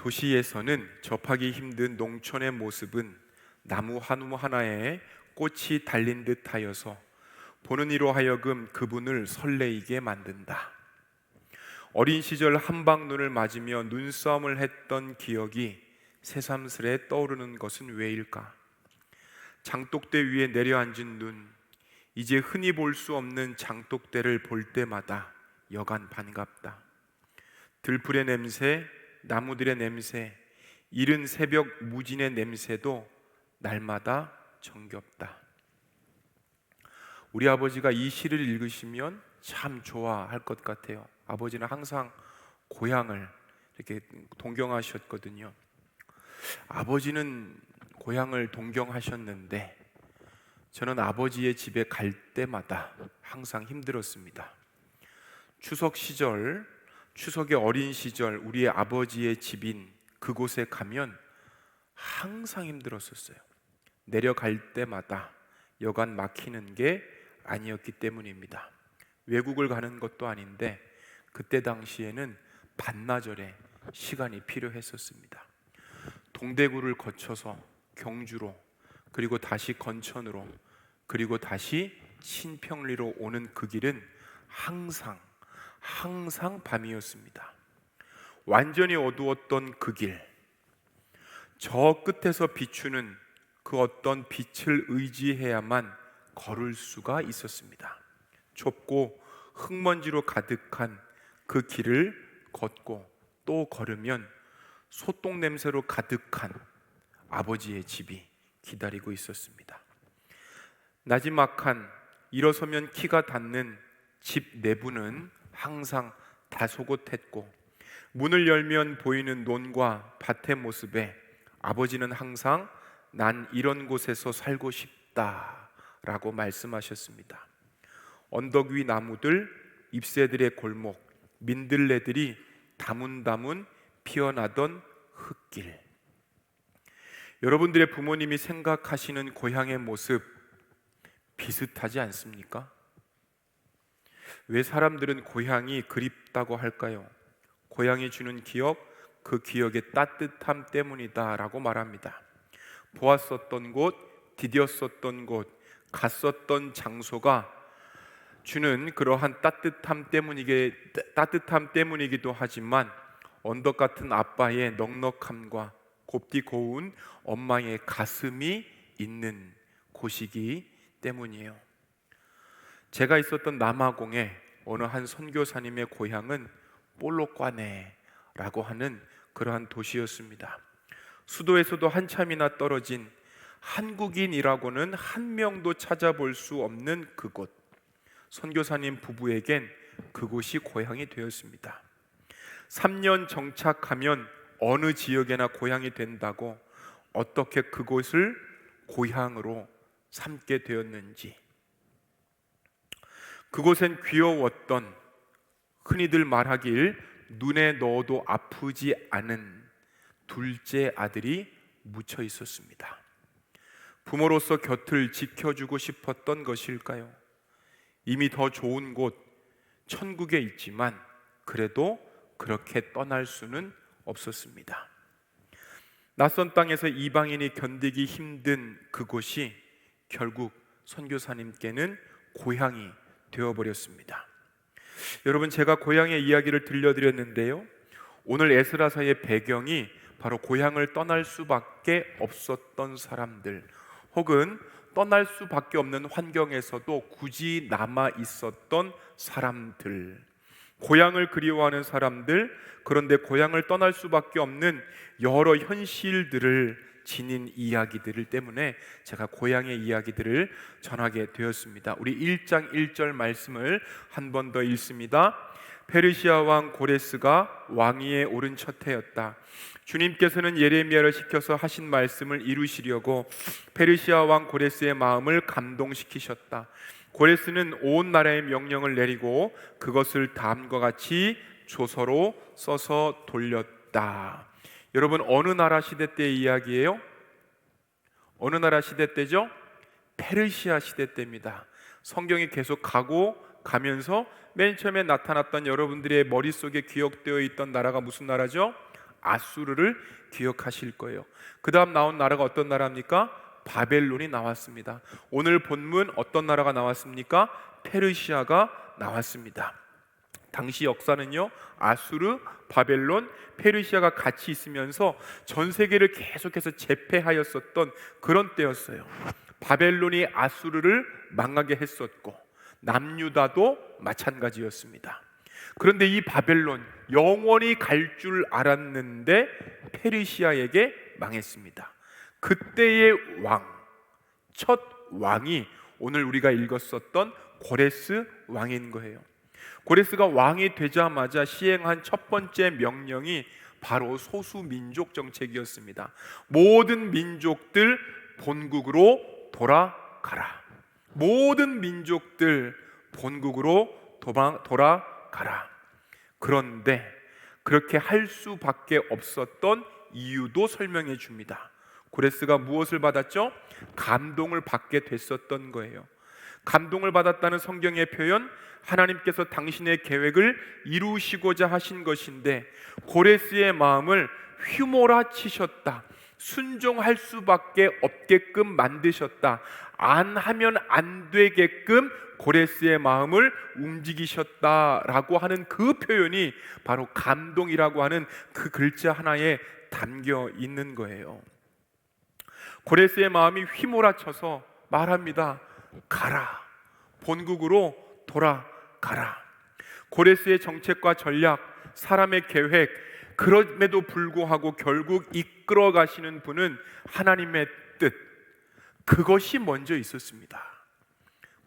도시에서는 접하기 힘든 농촌의 모습은 나무 한 하나에 꽃이 달린 듯하여서 보는 이로 하여금 그분을 설레이게 만든다. 어린 시절 한방눈을 맞으며 눈싸움을 했던 기억이 새삼스레 떠오르는 것은 왜일까? 장독대 위에 내려앉은 눈, 이제 흔히 볼 수 없는 장독대를 볼 때마다 여간 반갑다. 들풀의 냄새, 나무들의 냄새, 이른 새벽 무진의 냄새도 날마다 정겹다. 우리 아버지가 이 시를 읽으시면 참 좋아할 것 같아요. 아버지는 항상 고향을 이렇게 동경하셨거든요. 아버지는 고향을 동경하셨는데 저는 아버지의 집에 갈 때마다 항상 힘들었습니다. 추석 시절, 추석의 어린 시절 우리의 아버지의 집인 그곳에 가면 항상 힘들었었어요. 내려갈 때마다 여간 막히는 게 아니었기 때문입니다. 외국을 가는 것도 아닌데 그때 당시에는 반나절의 시간이 필요했었습니다. 동대구를 거쳐서 경주로, 그리고 다시 건천으로, 그리고 다시 신평리로 오는 그 길은 항상 밤이었습니다. 완전히 어두웠던 그 길, 저 끝에서 비추는 그 어떤 빛을 의지해야만 걸을 수가 있었습니다. 좁고 흙먼지로 가득한 그 길을 걷고 또 걸으면 소똥 냄새로 가득한 아버지의 집이 기다리고 있었습니다. 나지막한 일어서면 키가 닿는 집 내부는 항상 다소곳했고 문을 열면 보이는 논과 밭의 모습에 아버지는 항상 난 이런 곳에서 살고 싶다라고 말씀하셨습니다. 언덕 위 나무들, 잎새들의 골목, 민들레들이 다문다문 피어나던 흙길. 여러분들의 부모님이 생각하시는 고향의 모습 비슷하지 않습니까? 왜 사람들은 고향이 그립다고 할까요? 고향이 주는 기억, 그 기억의 따뜻함 때문이다 라고 말합니다. 보았었던 곳, 디뎠었던 곳, 갔었던 장소가 주는 그러한 따뜻함 때문이기도 하지만 언덕 같은 아빠의 넉넉함과 곱디 고운 엄마의 가슴이 있는 곳이기 때문이에요. 제가 있었던 남아공의 어느 한 선교사님의 고향은 볼록과네라고 하는 그러한 도시였습니다. 수도에서도 한참이나 떨어진 한국인이라고는 한 명도 찾아볼 수 없는 그곳, 선교사님 부부에겐 그곳이 고향이 되었습니다. 3년 정착하면 어느 지역에나 고향이 된다고 어떻게 그곳을 고향으로 삼게 되었는지, 그곳엔 귀여웠던, 흔히들 말하길 눈에 넣어도 아프지 않은 둘째 아들이 묻혀 있었습니다. 부모로서 곁을 지켜주고 싶었던 것일까요? 이미 더 좋은 곳, 천국에 있지만 그래도 그렇게 떠날 수는 없었습니다. 낯선 땅에서 이방인이 견디기 힘든 그곳이 결국 선교사님께는 고향이 되어버렸습니다. 여러분, 제가 고향의 이야기를 들려드렸는데요, 오늘 에스라서의 배경이 바로 고향을 떠날 수밖에 없었던 사람들, 혹은 떠날 수밖에 없는 환경에서도 굳이 남아 있었던 사람들, 고향을 그리워하는 사람들, 그런데 고향을 떠날 수밖에 없는 여러 현실들을 지닌 이야기들 때문에 제가 고향의 이야기들을 전하게 되었습니다. 우리 1장 1절 말씀을 한 번 더 읽습니다. 페르시아 왕 고레스가 왕위에 오른 첫 해였다. 주님께서는 예레미야를 시켜서 하신 말씀을 이루시려고 페르시아 왕 고레스의 마음을 감동시키셨다. 고레스는 온 나라의 명령을 내리고 그것을 다음과 같이 조서로 써서 돌렸다. 여러분, 어느 나라 시대 때의 이야기예요? 어느 나라 시대 때죠? 페르시아 시대 때입니다. 성경이 계속 가면서 맨 처음에 나타났던 여러분들의 머릿속에 기억되어 있던 나라가 무슨 나라죠? 아수르를 기억하실 거예요. 그 다음 나온 나라가 어떤 나라입니까? 바벨론이 나왔습니다. 오늘 본문 어떤 나라가 나왔습니까? 페르시아가 나왔습니다. 당시 역사는요, 아수르, 바벨론, 페르시아가 같이 있으면서 전 세계를 계속해서 제패하였었던 그런 때였어요. 바벨론이 아수르를 망하게 했었고 남유다도 마찬가지였습니다. 그런데 이 바벨론 영원히 갈 줄 알았는데 페르시아에게 망했습니다. 그때의 왕, 첫 왕이 오늘 우리가 읽었었던 고레스 왕인 거예요. 고레스가 왕이 되자마자 시행한 첫 번째 명령이 바로 소수민족 정책이었습니다. 모든 민족들 본국으로 돌아가라. 모든 민족들 본국으로 돌아가라. 그런데 그렇게 할 수밖에 없었던 이유도 설명해 줍니다. 고레스가 무엇을 받았죠? 감동을 받게 됐었던 거예요. 감동을 받았다는 성경의 표현, 하나님께서 당신의 계획을 이루시고자 하신 것인데 고레스의 마음을 휘몰아치셨다. 순종할 수밖에 없게끔 만드셨다. 안 하면 안 되게끔 고레스의 마음을 움직이셨다라고 하는 그 표현이 바로 감동이라고 하는 그 글자 하나에 담겨 있는 거예요. 고레스의 마음이 휘몰아쳐서 말합니다. 가라. 본국으로 돌아가라. 고레스의 정책과 전략, 사람의 계획, 그럼에도 불구하고 결국 이끌어 가시는 분은 하나님의 뜻, 그것이 먼저 있었습니다.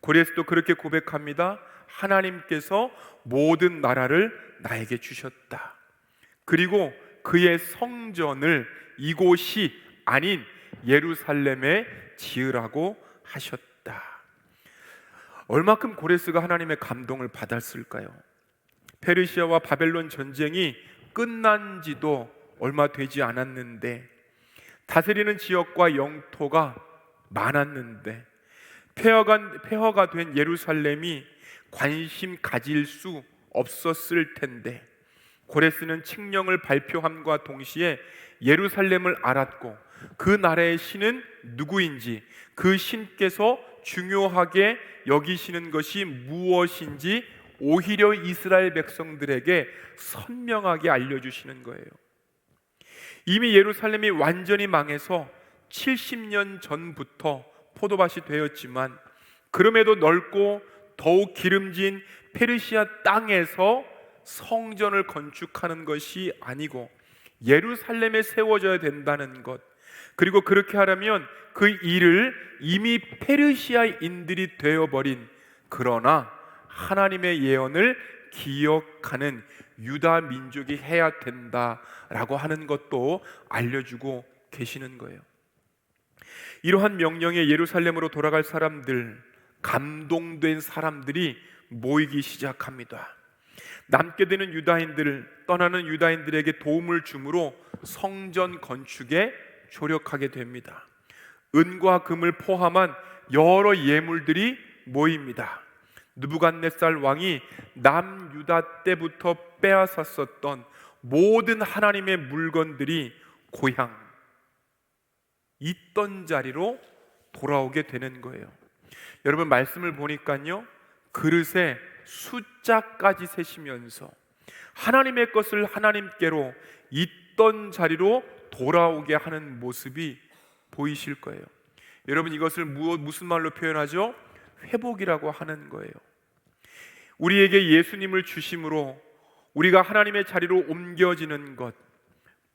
고레스도 그렇게 고백합니다. 하나님께서 모든 나라를 나에게 주셨다. 그리고 그의 성전을 이곳이 아닌 예루살렘에 지으라고 하셨다. 얼마큼 고레스가 하나님의 감동을 받았을까요? 페르시아와 바벨론 전쟁이 끝난 지도 얼마 되지 않았는데, 다스리는 지역과 영토가 많았는데 폐허가 된 예루살렘이 관심 가질 수 없었을 텐데, 고레스는 칙령을 발표함과 동시에 예루살렘을 알았고 그 나라의 신은 누구인지, 그 신께서 중요하게 여기시는 것이 무엇인지 오히려 이스라엘 백성들에게 선명하게 알려주시는 거예요. 이미 예루살렘이 완전히 망해서 70년 전부터 포도밭이 되었지만 그럼에도 넓고 더욱 기름진 페르시아 땅에서 성전을 건축하는 것이 아니고 예루살렘에 세워져야 된다는 것, 그리고 그렇게 하려면 그 일을 이미 페르시아인들이 되어버린, 그러나 하나님의 예언을 기억하는 유다 민족이 해야 된다라고 하는 것도 알려주고 계시는 거예요. 이러한 명령에 예루살렘으로 돌아갈 사람들, 감동된 사람들이 모이기 시작합니다. 남게 되는 유다인들을, 떠나는 유다인들에게 도움을 주므로 성전 건축에 조력하게 됩니다. 은과 금을 포함한 여러 예물들이 모입니다. 느부갓네살 왕이 남유다 때부터 빼앗았었던 모든 하나님의 물건들이 고향 있던 자리로 돌아오게 되는 거예요. 여러분, 말씀을 보니까요, 그릇에 숫자까지 세시면서 하나님의 것을 하나님께로 있던 자리로 돌아오게 하는 모습이 보이실 거예요. 여러분, 이것을 무슨 말로 표현하죠? 회복이라고 하는 거예요. 우리에게 예수님을 주심으로 우리가 하나님의 자리로 옮겨지는 것,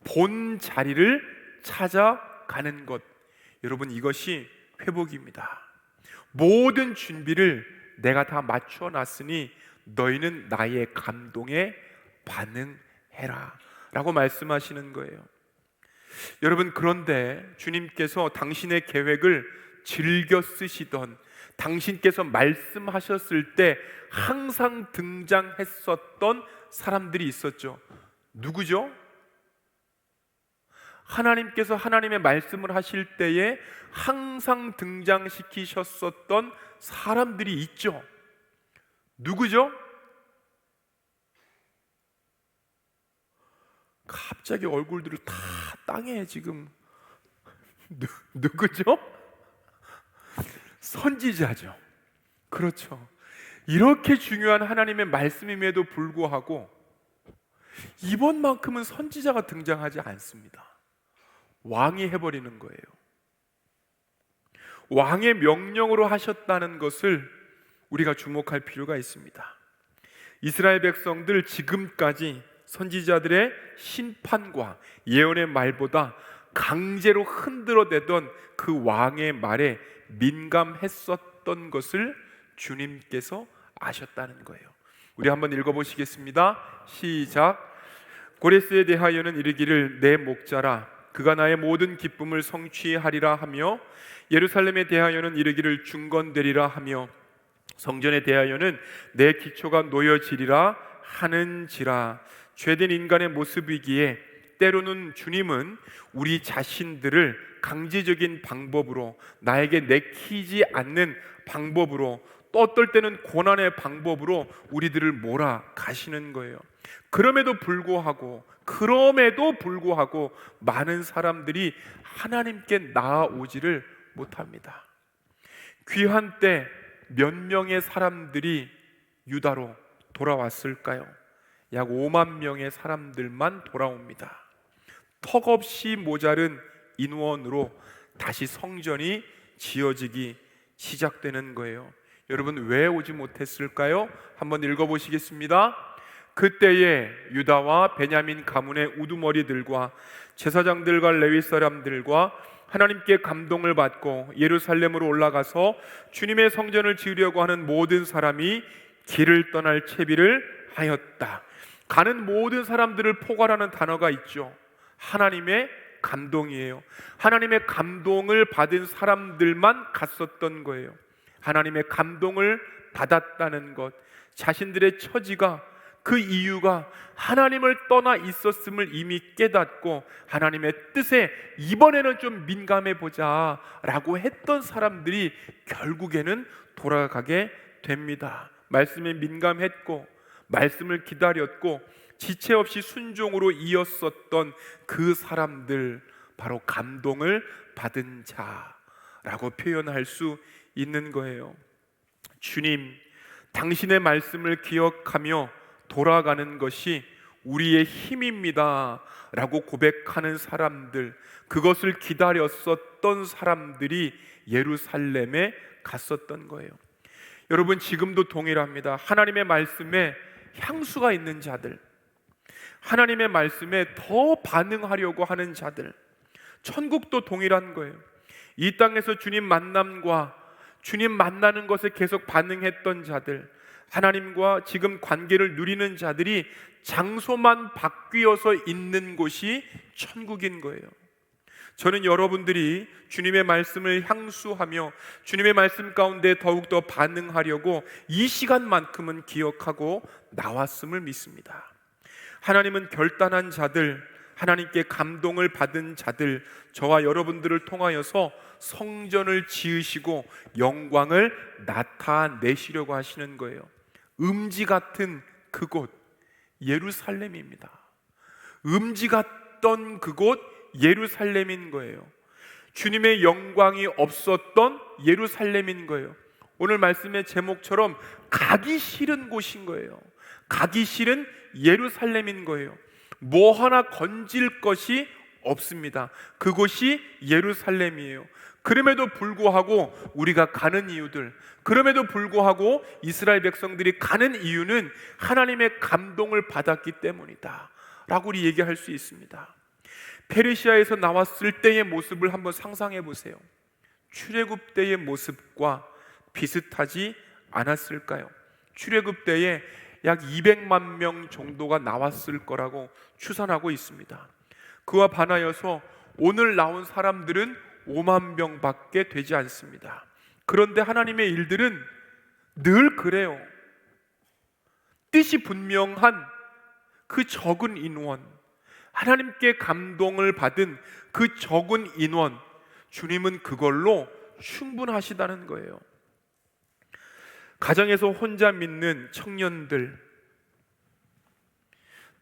본 자리를 찾아가는 것, 여러분, 이것이 회복입니다. 모든 준비를 내가 다 맞춰 놨으니 너희는 나의 감동에 반응해라 라고 말씀하시는 거예요. 여러분, 그런데 주님께서 당신의 계획을 즐겨 쓰시던, 당신께서 말씀하셨을 때 항상 등장했었던 사람들이 있었죠. 누구죠? 하나님께서 하나님의 말씀을 하실 때에 항상 등장시키셨었던 사람들이 있죠. 누구죠? 갑자기 얼굴들을 다 땅에 지금 누구죠? 선지자죠. 그렇죠. 이렇게 중요한 하나님의 말씀임에도 불구하고 이번만큼은 선지자가 등장하지 않습니다. 왕이 해버리는 거예요. 왕의 명령으로 하셨다는 것을 우리가 주목할 필요가 있습니다. 이스라엘 백성들 지금까지 선지자들의 심판과 예언의 말보다 강제로 흔들어대던 그 왕의 말에 민감했었던 것을 주님께서 아셨다는 거예요. 우리 한번 읽어보시겠습니다. 시작. 고레스에 대하여는 이르기를 내 목자라 그가 나의 모든 기쁨을 성취하리라 하며, 예루살렘에 대하여는 이르기를 중건되리라 하며, 성전에 대하여는 내 기초가 놓여지리라 하는지라. 죄된 인간의 모습이기에 때로는 주님은 우리 자신들을 강제적인 방법으로, 나에게 내키지 않는 방법으로, 또 어떨 때는 고난의 방법으로 우리들을 몰아가시는 거예요. 그럼에도 불구하고 많은 사람들이 하나님께 나아오지를 못합니다. 귀한 때 몇 명의 사람들이 유다로 돌아왔을까요? 약 5만 명의 사람들만 돌아옵니다. 턱없이 모자른 인원으로 다시 성전이 지어지기 시작되는 거예요. 여러분, 왜 오지 못했을까요? 한번 읽어보시겠습니다. 그때에 유다와 베냐민 가문의 우두머리들과 제사장들과 레위 사람들과 하나님께 감동을 받고 예루살렘으로 올라가서 주님의 성전을 지으려고 하는 모든 사람이 길을 떠날 채비를 하였다. 가는 모든 사람들을 포괄하는 단어가 있죠. 하나님의 감동이에요. 하나님의 감동을 받은 사람들만 갔었던 거예요. 하나님의 감동을 받았다는 것, 자신들의 처지가, 그 이유가 하나님을 떠나 있었음을 이미 깨닫고 하나님의 뜻에 이번에는 좀 민감해 보자 라고 했던 사람들이 결국에는 돌아가게 됩니다. 말씀에 민감했고 말씀을 기다렸고 지체 없이 순종으로 이었었던 그 사람들, 바로 감동을 받은 자라고 표현할 수 있는 거예요. 주님, 당신의 말씀을 기억하며 돌아가는 것이 우리의 힘입니다 라고 고백하는 사람들, 그것을 기다렸었던 사람들이 예루살렘에 갔었던 거예요. 여러분, 지금도 동일합니다. 하나님의 말씀에 향수가 있는 자들, 하나님의 말씀에 더 반응하려고 하는 자들, 천국도 동일한 거예요. 이 땅에서 주님 만남과 주님 만나는 것에 계속 반응했던 자들, 하나님과 지금 관계를 누리는 자들이 장소만 바뀌어서 있는 곳이 천국인 거예요. 저는 여러분들이 주님의 말씀을 향수하며 주님의 말씀 가운데 더욱더 반응하려고 이 시간만큼은 기억하고 나왔음을 믿습니다. 하나님은 결단한 자들, 하나님께 감동을 받은 자들, 저와 여러분들을 통하여서 성전을 지으시고 영광을 나타내시려고 하시는 거예요. 음지 같은 그곳 예루살렘입니다. 음지 같던 그곳 예루살렘인 거예요. 주님의 영광이 없었던 예루살렘인 거예요. 오늘 말씀의 제목처럼 가기 싫은 곳인 거예요. 가기 싫은 예루살렘인 거예요. 뭐 하나 건질 것이 없습니다. 그곳이 예루살렘이에요. 그럼에도 불구하고 우리가 가는 이유들, 그럼에도 불구하고 이스라엘 백성들이 가는 이유는 하나님의 감동을 받았기 때문이다 라고 우리 얘기할 수 있습니다. 페르시아에서 나왔을 때의 모습을 한번 상상해 보세요. 출애굽 때의 모습과 비슷하지 않았을까요? 출애굽 때에 약 200만 명 정도가 나왔을 거라고 추산하고 있습니다. 그와 반하여서 오늘 나온 사람들은 5만 명밖에 되지 않습니다. 그런데 하나님의 일들은 늘 그래요. 뜻이 분명한 그 적은 인원, 하나님께 감동을 받은 그 적은 인원, 주님은 그걸로 충분하시다는 거예요. 가정에서 혼자 믿는 청년들,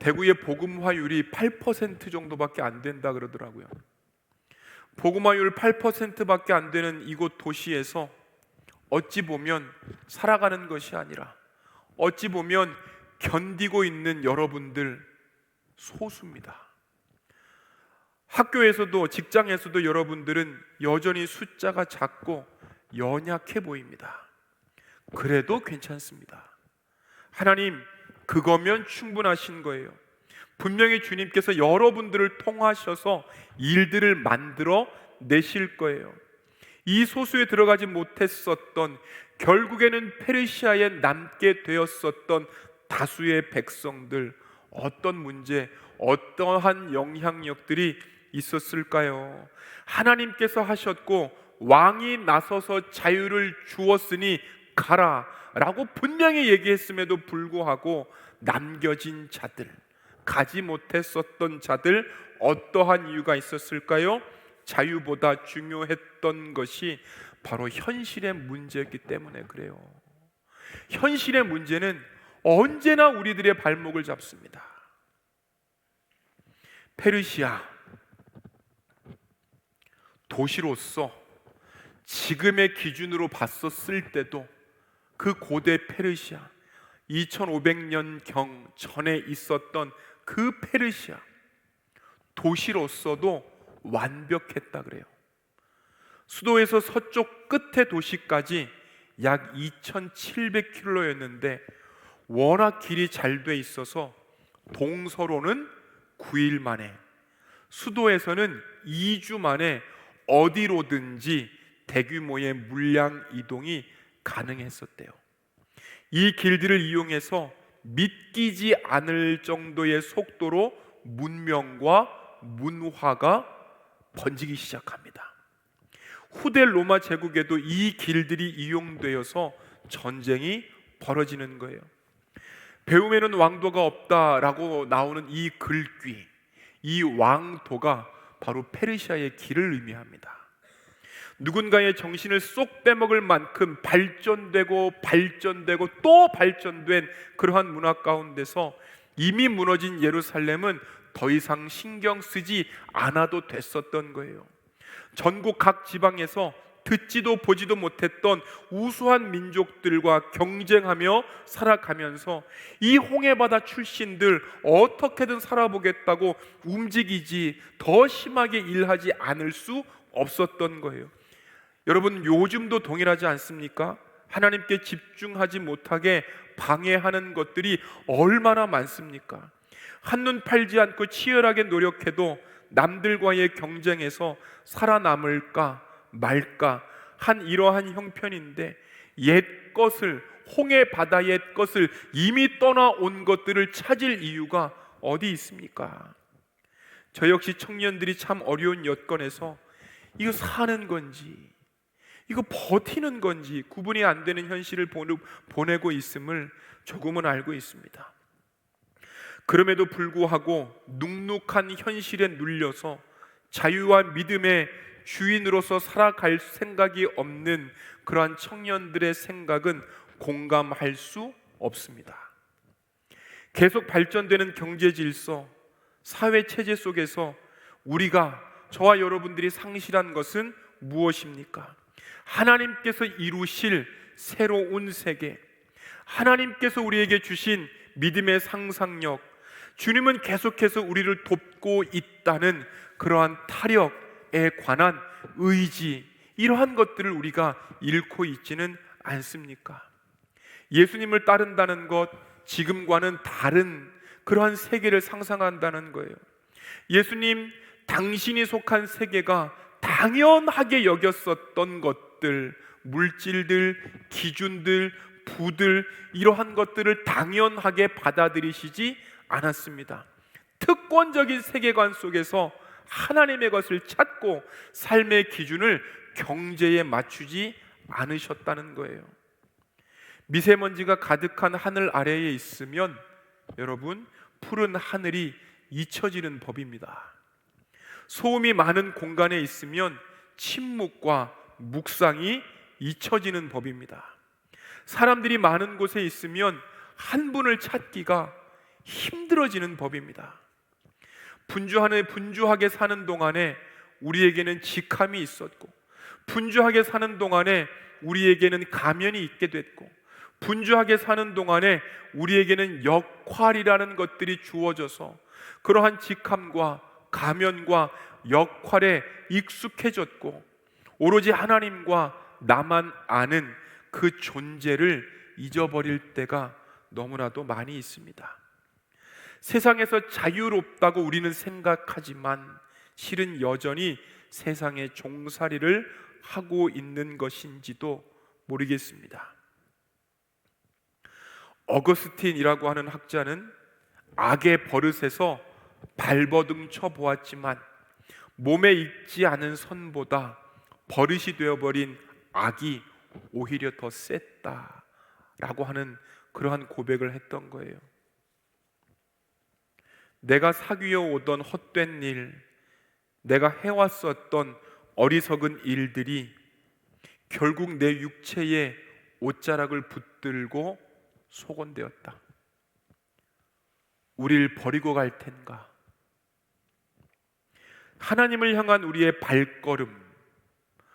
대구의 복음화율이 8% 정도밖에 안 된다 그러더라고요. 복음화율 8%밖에 안 되는 이곳 도시에서 어찌 보면 살아가는 것이 아니라 어찌 보면 견디고 있는 여러분들 소수입니다. 학교에서도 직장에서도 여러분들은 여전히 숫자가 작고 연약해 보입니다. 그래도 괜찮습니다. 하나님, 그거면 충분하신 거예요. 분명히 주님께서 여러분들을 통하셔서 일들을 만들어 내실 거예요. 이 소수에 들어가지 못했었던, 결국에는 페르시아에 남게 되었었던 다수의 백성들, 어떤 문제, 어떠한 영향력들이 있었을까요? 하나님께서 하셨고 왕이 나서서 자유를 주었으니 가라 라고 분명히 얘기했음에도 불구하고 남겨진 자들, 가지 못했었던 자들, 어떠한 이유가 있었을까요? 자유보다 중요했던 것이 바로 현실의 문제였기 때문에 그래요. 현실의 문제는 언제나 우리들의 발목을 잡습니다. 페르시아 도시로서 지금의 기준으로 봤었을 때도 그 고대 페르시아, 2500년경 전에 있었던 그 페르시아 도시로서도 완벽했다 그래요. 수도에서 서쪽 끝의 도시까지 약 2700km였는데 워낙 길이 잘 돼 있어서 동서로는 9일 만에, 수도에서는 2주 만에 어디로든지 대규모의 물량 이동이 가능했었대요. 이 길들을 이용해서 믿기지 않을 정도의 속도로 문명과 문화가 번지기 시작합니다. 후대 로마 제국에도 이 길들이 이용되어서 전쟁이 벌어지는 거예요. 배움에는 왕도가 없다라고 나오는 이 글귀, 이 왕도가 바로 페르시아의 길을 의미합니다. 누군가의 정신을 쏙 빼먹을 만큼 발전되고 또 발전된 그러한 문화 가운데서 이미 무너진 예루살렘은 더 이상 신경 쓰지 않아도 됐었던 거예요. 전국 각 지방에서 듣지도 보지도 못했던 우수한 민족들과 경쟁하며 살아가면서 이 홍해바다 출신들 어떻게든 살아보겠다고 움직이지 더 심하게 일하지 않을 수 없었던 거예요. 여러분, 요즘도 동일하지 않습니까? 하나님께 집중하지 못하게 방해하는 것들이 얼마나 많습니까? 한눈 팔지 않고 치열하게 노력해도 남들과의 경쟁에서 살아남을까 말까 한 이러한 형편인데, 옛 것을, 홍해 바다 옛 것을, 이미 떠나온 것들을 찾을 이유가 어디 있습니까? 저 역시 청년들이 참 어려운 여건에서 이거 사는 건지 이거 버티는 건지 구분이 안 되는 현실을 보내고 있음을 조금은 알고 있습니다. 그럼에도 불구하고 눅눅한 현실에 눌려서 자유와 믿음의 주인으로서 살아갈 생각이 없는 그러한 청년들의 생각은 공감할 수 없습니다. 계속 발전되는 경제 질서, 사회 체제 속에서 우리가, 저와 여러분들이 상실한 것은 무엇입니까? 하나님께서 이루실 새로운 세계, 하나님께서 우리에게 주신 믿음의 상상력, 주님은 계속해서 우리를 돕고 있다는 그러한 타력에 관한 의지, 이러한 것들을 우리가 잃고 있지는 않습니까? 예수님을 따른다는 것, 지금과는 다른 그러한 세계를 상상한다는 거예요. 예수님, 당신이 속한 세계가 당연하게 여겼었던 것들, 물질들, 기준들, 부들, 이러한 것들을 당연하게 받아들이시지 않았습니다. 특권적인 세계관 속에서 하나님의 것을 찾고 삶의 기준을 경제에 맞추지 않으셨다는 거예요. 미세먼지가 가득한 하늘 아래에 있으면 여러분, 푸른 하늘이 잊혀지는 법입니다. 소음이 많은 공간에 있으면 침묵과 묵상이 잊혀지는 법입니다. 사람들이 많은 곳에 있으면 한 분을 찾기가 힘들어지는 법입니다. 분주하게 사는 동안에 우리에게는 직함이 있었고, 분주하게 사는 동안에 우리에게는 가면이 있게 됐고, 분주하게 사는 동안에 우리에게는 역할이라는 것들이 주어져서 그러한 직함과 가면과 역할에 익숙해졌고, 오로지 하나님과 나만 아는 그 존재를 잊어버릴 때가 너무나도 많이 있습니다. 세상에서 자유롭다고 우리는 생각하지만 실은 여전히 세상의 종살이를 하고 있는 것인지도 모르겠습니다. 어거스틴이라고 하는 학자는 악의 버릇에서 발버둥 쳐 보았지만 몸에 익지 않은 선보다 버릇이 되어버린 악이 오히려 더 셌다라고 하는 그러한 고백을 했던 거예요. 내가 사귀어 오던 헛된 일, 내가 해왔었던 어리석은 일들이 결국 내 육체에 옷자락을 붙들고 속언되었다. 우릴 버리고 갈 텐가? 하나님을 향한 우리의 발걸음,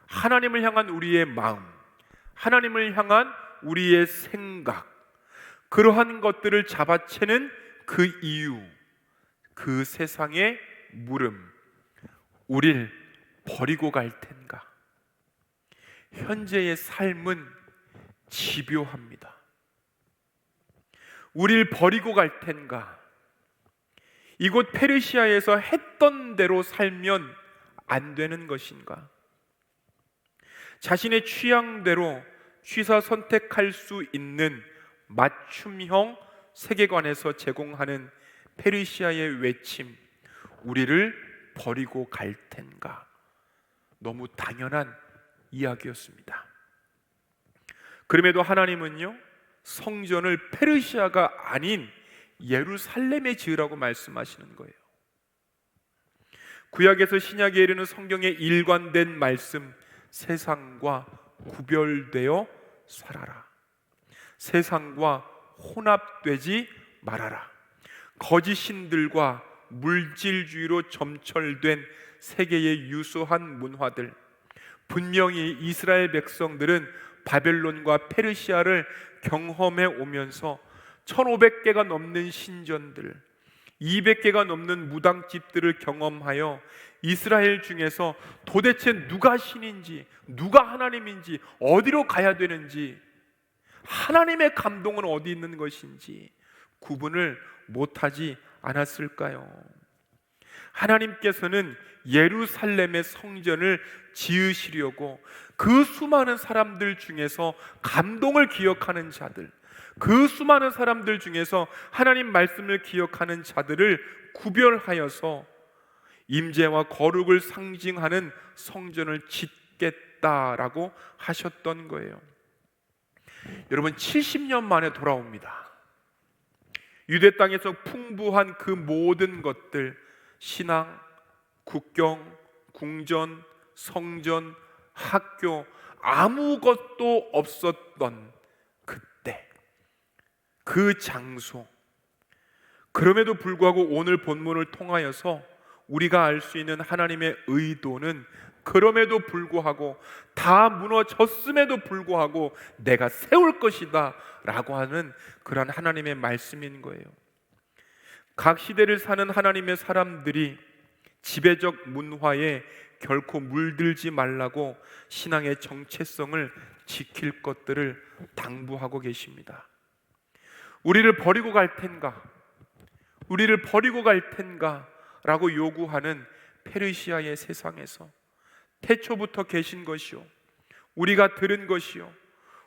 하나님을 향한 우리의 마음, 하나님을 향한 우리의 생각, 그러한 것들을 잡아채는 그 이유, 그 세상의 물음, 우릴 버리고 갈 텐가? 현재의 삶은 집요합니다. 우릴 버리고 갈 텐가? 이곳 페르시아에서 했던 대로 살면 안 되는 것인가? 자신의 취향대로 취사 선택할 수 있는 맞춤형 세계관에서 제공하는 페르시아의 외침, 우리를 버리고 갈 텐가? 너무 당연한 이야기였습니다. 그럼에도 하나님은요, 성전을 페르시아가 아닌 예루살렘에 지으라고 말씀하시는 거예요. 구약에서 신약에 이르는 성경의 일관된 말씀, 세상과 구별되어 살아라. 세상과 혼합되지 말아라. 거짓 신들과 물질주의로 점철된 세계의 유수한 문화들, 분명히 이스라엘 백성들은 바벨론과 페르시아를 경험해 오면서 1500개가 넘는 신전들, 200개가 넘는 무당집들을 경험하여 이스라엘 중에서 도대체 누가 신인지, 누가 하나님인지, 어디로 가야 되는지, 하나님의 감동은 어디 있는 것인지 구분을 못하지 않았을까요? 하나님께서는 예루살렘의 성전을 지으시려고 그 수많은 사람들 중에서 감동을 기억하는 자들, 그 수많은 사람들 중에서 하나님 말씀을 기억하는 자들을 구별하여서 임재와 거룩을 상징하는 성전을 짓겠다라고 하셨던 거예요. 여러분, 70년 만에 돌아옵니다. 유대 땅에서 풍부한 그 모든 것들, 신앙, 국경, 궁전, 성전, 학교, 아무것도 없었던 그때, 그 장소, 그럼에도 불구하고 오늘 본문을 통하여서 우리가 알 수 있는 하나님의 의도는 그럼에도 불구하고, 다 무너졌음에도 불구하고 내가 세울 것이다 라고 하는 그런 하나님의 말씀인 거예요. 각 시대를 사는 하나님의 사람들이 지배적 문화에 결코 물들지 말라고 신앙의 정체성을 지킬 것들을 당부하고 계십니다. 우리를 버리고 갈 텐가? 우리를 버리고 갈 텐가? 라고 요구하는 페르시아의 세상에서 태초부터 계신 것이요, 우리가 들은 것이요,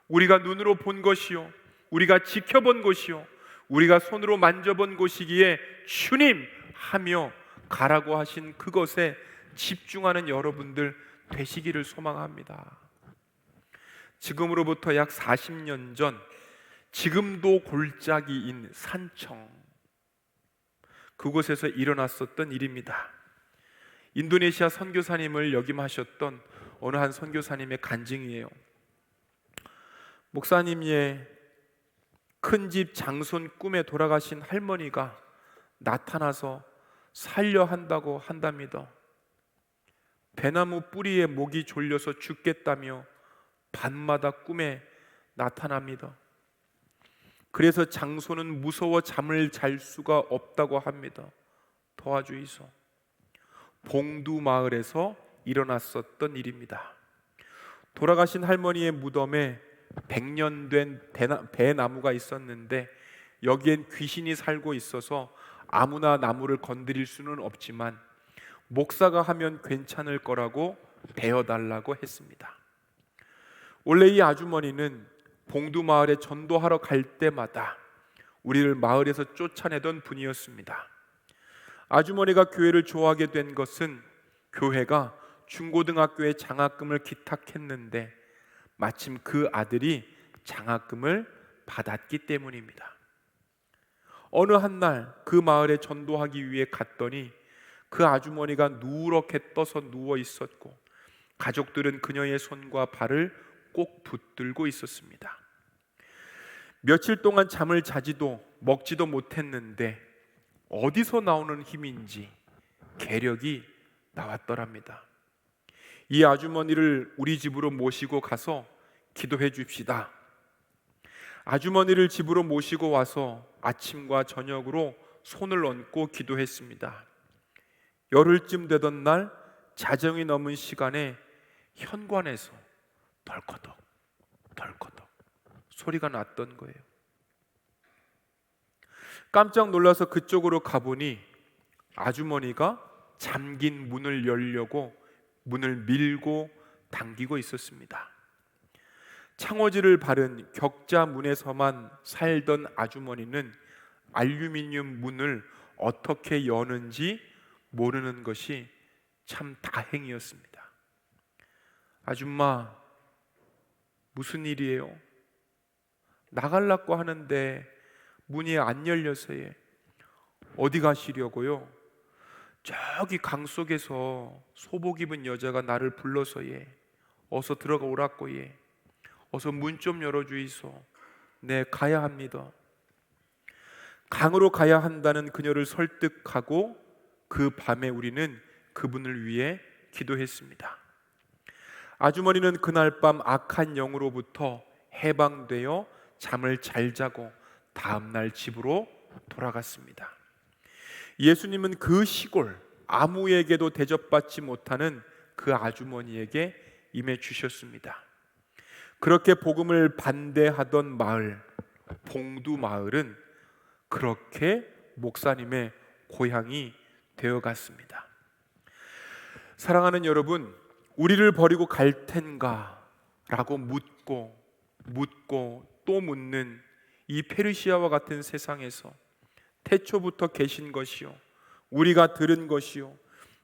우리가 눈으로 본 것이요, 우리가 지켜본 것이요, 우리가 손으로 만져본 곳이기에 주님 하며 가라고 하신 그것에 집중하는 여러분들 되시기를 소망합니다. 지금으로부터 약 40년 전, 지금도 골짜기인 산청, 그곳에서 일어났었던 일입니다. 인도네시아 선교사님을 역임하셨던 어느 한 선교사님의 간증이에요. 목사님의 큰집 장손 꿈에 돌아가신 할머니가 나타나서 살려 한다고 한답니다. 배나무 뿌리에 목이 졸려서 죽겠다며 밤마다 꿈에 나타납니다. 그래서 장손은 무서워 잠을 잘 수가 없다고 합니다. 도와주이소. 봉두 마을에서 일어났었던 일입니다. 돌아가신 할머니의 무덤에 100년 된 배나무가 있었는데 여기엔 귀신이 살고 있어서 아무나 나무를 건드릴 수는 없지만 목사가 하면 괜찮을 거라고 베어달라고 했습니다. 원래 이 아주머니는 봉두마을에 전도하러 갈 때마다 우리를 마을에서 쫓아내던 분이었습니다. 아주머니가 교회를 좋아하게 된 것은 교회가 중고등학교에 장학금을 기탁했는데 마침 그 아들이 장학금을 받았기 때문입니다. 어느 한날 그 마을에 전도하기 위해 갔더니 그 아주머니가 누렇게 떠서 누워 있었고 가족들은 그녀의 손과 발을 꼭 붙들고 있었습니다. 며칠 동안 잠을 자지도 먹지도 못했는데 어디서 나오는 힘인지 계력이 나왔더랍니다. 이 아주머니를 우리 집으로 모시고 가서 기도해 줍시다. 아주머니를 집으로 모시고 와서 아침과 저녁으로 손을 얹고 기도했습니다. 열흘쯤 되던 날 자정이 넘은 시간에 현관에서 덜커덕 덜커덕 소리가 났던 거예요. 깜짝 놀라서 그쪽으로 가보니 아주머니가 잠긴 문을 열려고 문을 밀고 당기고 있었습니다. 창호지를 바른 격자 문에서만 살던 아주머니는 알루미늄 문을 어떻게 여는지 모르는 것이 참 다행이었습니다. 아줌마, 무슨 일이에요? 나가려고 하는데 문이 안 열려서 어디 가시려고요? 저기 강 속에서 소복 입은 여자가 나를 불러서 어서 들어가 오라고 어서 문 좀 열어주이소. 네, 가야 합니다. 강으로 가야 한다는 그녀를 설득하고 그 밤에 우리는 그분을 위해 기도했습니다. 아주머니는 그날 밤 악한 영으로부터 해방되어 잠을 잘 자고 다음날 집으로 돌아갔습니다. 예수님은 그 시골 아무에게도 대접받지 못하는 그 아주머니에게 임해 주셨습니다. 그렇게 복음을 반대하던 마을 봉두마을은 그렇게 목사님의 고향이 되어갔습니다. 사랑하는 여러분, 우리를 버리고 갈 텐가? 라고 묻고 또 묻는 이 페르시아와 같은 세상에서 태초부터 계신 것이요, 우리가 들은 것이요,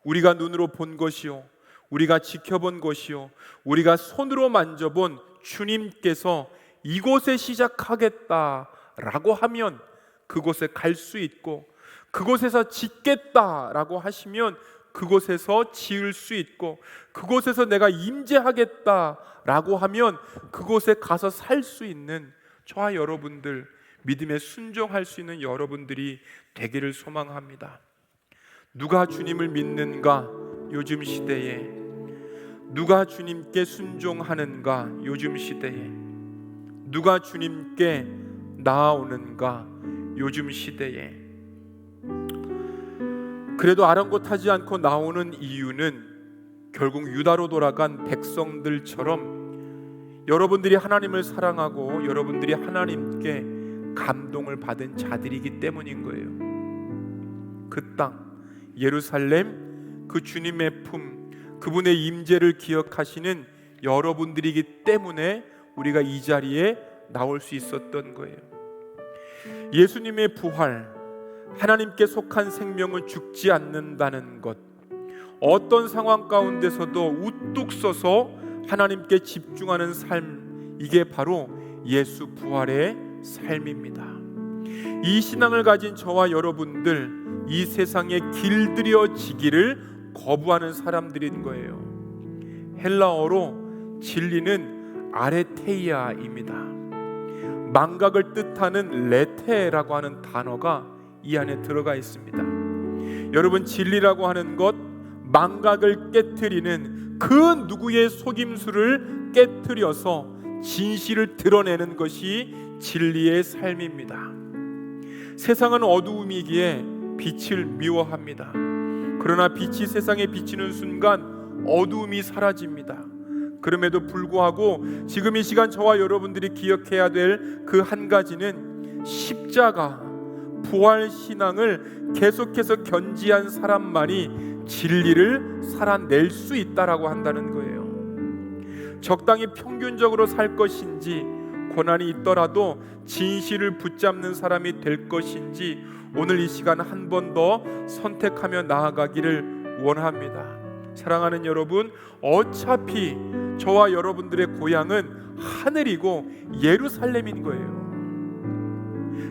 우리가 눈으로 본 것이요, 우리가 지켜본 것이요, 우리가 손으로 만져본 주님께서 이곳에 시작하겠다라고 하면 그곳에 갈 수 있고, 그곳에서 짓겠다라고 하시면 그곳에서 지을 수 있고, 그곳에서 내가 임재하겠다라고 하면 그곳에 가서 살 수 있는 저와 여러분들, 믿음에 순종할 수 있는 여러분들이 되기를 소망합니다. 누가 주님을 믿는가? 요즘 시대에 누가 주님께 순종하는가? 요즘 시대에 누가 주님께 나아오는가? 요즘 시대에. 그래도 아랑곳하지 않고 나오는 이유는 결국 유다로 돌아간 백성들처럼 여러분들이 하나님을 사랑하고 여러분들이 하나님께 감동을 받은 자들이기 때문인 거예요. 그 땅 예루살렘, 그 주님의 품, 그분의 임재를 기억하시는 여러분들이기 때문에 우리가 이 자리에 나올 수 있었던 거예요. 예수님의 부활, 하나님께 속한 생명은 죽지 않는다는 것, 어떤 상황 가운데서도 우뚝 서서 하나님께 집중하는 삶, 이게 바로 예수 부활의 삶입니다. 이 신앙을 가진 저와 여러분들, 이 세상에 길들여지기를 거부하는 사람들인 거예요. 헬라어로 진리는 아레테이아입니다. 망각을 뜻하는 레테라고 하는 단어가 이 안에 들어가 있습니다. 여러분, 진리라고 하는 것, 망각을 깨트리는 그 누구의 속임수를 깨트려서 진실을 드러내는 것이 진리의 삶입니다. 세상은 어두움이기에 빛을 미워합니다. 그러나 빛이 세상에 비치는 순간 어두움이 사라집니다. 그럼에도 불구하고 지금 이 시간 저와 여러분들이 기억해야 될 그 한 가지는 십자가, 부활 신앙을 계속해서 견지한 사람만이 진리를 살아낼 수 있다라고 한다는 거예요. 적당히 평균적으로 살 것인지, 고난이 있더라도 진실을 붙잡는 사람이 될 것인지, 오늘 이 시간 한 번 더 선택하며 나아가기를 원합니다. 사랑하는 여러분, 어차피 저와 여러분들의 고향은 하늘이고 예루살렘인 거예요.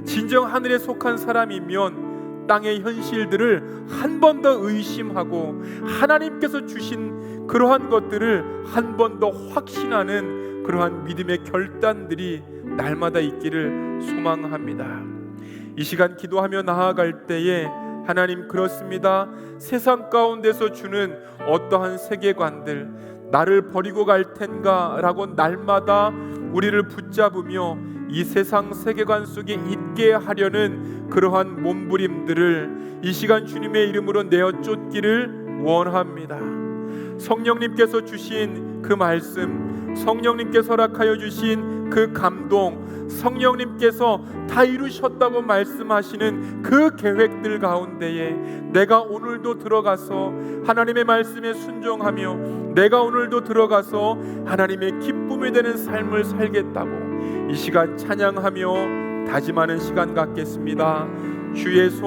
진정 하늘에 속한 사람이면 땅의 현실들을 한 번 더 의심하고 하나님께서 주신 그러한 것들을 한 번 더 확신하는 그러한 믿음의 결단들이 날마다 있기를 소망합니다. 이 시간 기도하며 나아갈 때에 하나님, 그렇습니다. 세상 가운데서 주는 어떠한 세계관들, 나를 버리고 갈 텐가 라고 날마다 우리를 붙잡으며 이 세상 세계관 속에 있게 하려는 그러한 몸부림들을 이 시간 주님의 이름으로 내어 쫓기를 원합니다. 성령님께서 주신 그 말씀, 성령님께서 허락하여 주신 그 감동, 성령님께서 다 이루셨다고 말씀하시는 그 계획들 가운데에 내가 오늘도 들어가서 하나님의 말씀에 순종하며 내가 오늘도 들어가서 하나님의 기쁨이 되는 삶을 살겠다고 이 시간 찬양하며 다짐하는 시간 갖겠습니다. 주의 손